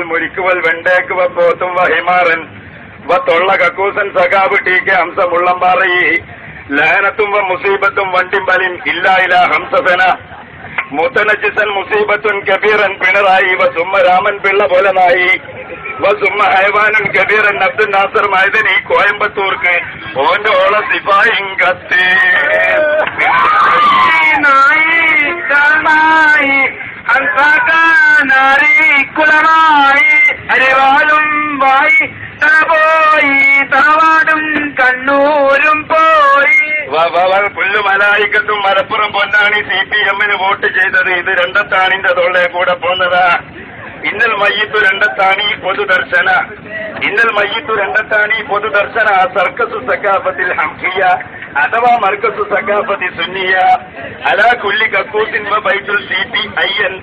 മുരിക്കുവൽ വെണ്ടേക്ക് പോത്തും വഹിമാറൻ തൊള്ള കക്കൂസൻ സഖാബ് T K Hamza മുള്ളംപാറയി ലഹനത്തും മുസീബത്തും വണ്ടിമ്പലിൻ ഇല്ല ഹംസസന മുത്തനജിസൻ മുസീബത്തുൻ കബീറൻ പിണറായി സുമ്മ രാമൻ പിള്ള പോലനായി സുമ്മ ഹൈവാനൻ കബീറൻ അബ്ദുൽ നാസർ മൈദനി കോയമ്പത്തൂർക്ക് ഓന്റെ ഓള സിപായും കത്തി നാരി കുളമായി അരിവാളും വായി പോയി തറവാടും കണ്ണൂരും പോയി പുല്ലുമലായിക്കത്തും മലപ്പുറം പൊന്നാണി CPM വോട്ട് ചെയ്തത്. ഇത് രണ്ടത്താണിന്റെ തൊള്ളേ കൂടെ പോന്നതാ. ഇന്നൽ മയ്യത്തു രണ്ടത്താണി പൊതുദർശന സർക്കസു സഖാഫത്തിൽ ഹംഖിയ അഥവാ മർക്കസു സഖാഫത്തി സുന്നിയ അലാ കുല്ലി കക്കൂസിൻ ബൈത്തുൽ CPIN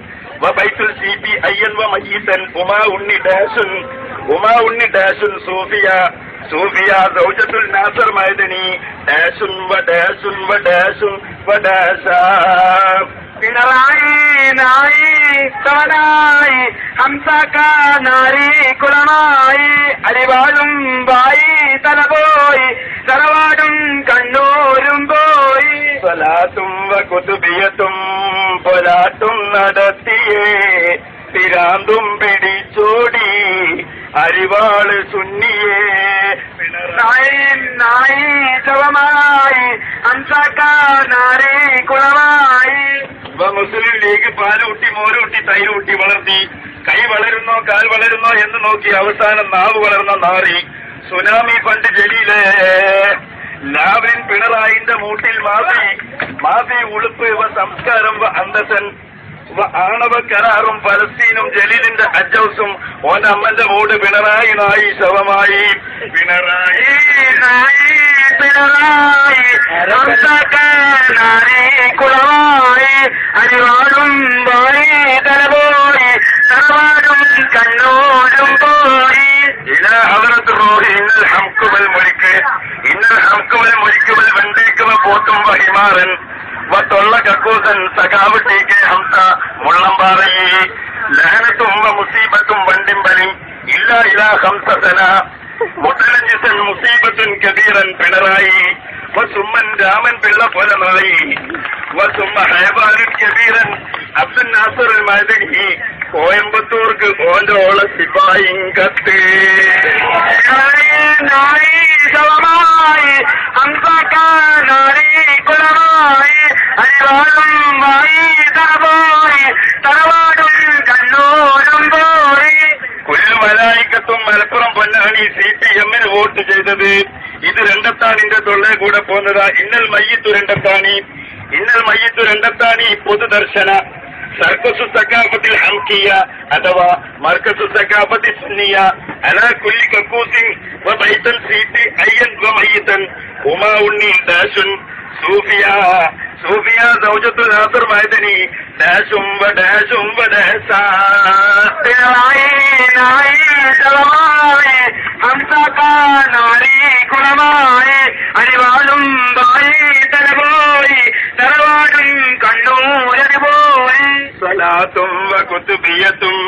മയ്യിത്തൻ ഉമാ ഉണ്ണി ഡാഷുൻ സൂഫിയ സൗജത്തുൽ നാസർ മൈദനി ഡാഷുൻ വഡാഷ പിണറായി നായി തവനായി ഹംസക്കാനാരി കുളമായി അരിവാളും വായി തലപോയി തറവാടും കണ്ണൂരും പോയി സ്വലാത്തും കുതുബിയത്തും പൊലാട്ടും നടത്തിയേ തിരാന്തും പിടിച്ചോടി അരിവാള് സുന്നിയേ നായി ശവമായി ഹംസക്കാനാരി കുളമായി മുസ്ലിം ലീഗ് പാലൂട്ടി മോരൂട്ടി തൈരൂട്ടി വളർത്തി കൈ വളരുന്നോ കാൽ വളരുന്നോ എന്ന് നോക്കി അവസാനം നാവ് വളർന്ന നാറി സുനാമി ഫണ്ട് ജലീലേ ലാവൻ പിണറായിന്റെ മൂട്ടിൽ മാഫി ഉളുപ്പ് സംസ്കാരം അന്തസൻ ആണവ കരാറും പലസ്തീനും ജലീലിന്റെ അജൗസും ഓനമ്മന്റെ മൂട് പിണറായി നായി ശവമായി പിണറായി കുളമായി അരിവാളും വായി തലപോയി തറവാടും കണ്ണൂരും പോയി ഇന്നൽ ഹംകുവൽ മുരിക്കുവൽ വെണ്ടേക്കുവ പോത്തും വഹിമാറൻ തൊള്ള കക്കൂസൻ സഖാബ് ടി കെ ഹംസ മുള്ളംപാറയി ലഹനത്തും മുസീബത്തും വണ്ടിമ്പലിൻ ഇല്ല ഹംസസന മുത്തലഞ്ചിസൻ മുസീബത്തുൻ കബീറൻ പിണറായി സുമ്മൻ രാമൻ പിള്ള പോലനായി സുമ്മ ഹൈവാനൻ കബീറൻ അബ്ദുൽ നാസർ മൈദനി കോയമ്പത്തൂർക്ക് ഓന്റെ ഓള സിപായും കത്ത് ഹംസക്കാനാരി കുളമായി അരിവാളും വായി തറപോയി തറവാടും കണ്ണൂരും പോയി പുല്ലുമലായിക്കത്തും മലപ്പുറം പൊന്നാണി CPM വോട്ട് ചെയ്തത്. ഇത് രണ്ടത്താണിന്റെ തൊള്ളേ കൂടെ പോന്നതാ. ഇന്നൽ മയ്യത്തു രണ്ടത്താണി പൊതുദർശന സർക്കസു സഖാഫത്തിൽ ഹംഖിയ അഥവാ മർക്കസു സഖാഫത്തി സുന്നിയ അലാ കുല്ലി കക്കൂസിൻ ബൈത്തുൽ CPIN മയ്യിത്തൻ ഉമാ ഉണ്ണി ഡാഷുൻ സൂഫിയ സൗജത്തുൽ നാസർ മൈദനി ഡാഷും വഡാഷ ഹംസക്കാനാരി കുളമായി അരിവാളും വായി തലപോയി തറവാടും കണ്ണൂരന് പോയി സ്വലാത്തും കുതുബിയത്തും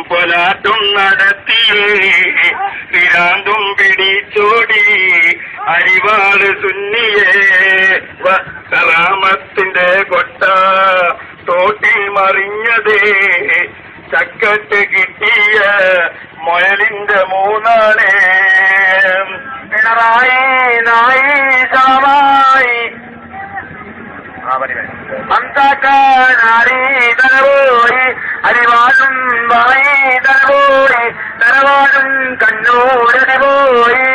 പൊലാട്ടും നടത്തിയേ തിരാന്തും പിടിച്ചോടി അരിവാള് സുന്നിയേ കറാമത്തിന്റെ കൊട്ട തോട്ടിൽ മറിഞ്ഞതേ ചക്കട്ട് കിട്ടിയ മുയലിന്റെ മൂന്നാളെ പിണറായി നായി ശവമായി ഹംസക്കാനാരി തലപോയി അരിവാളും വായി തലപോയി തറവാടും കണ്ണൂരന് പോയി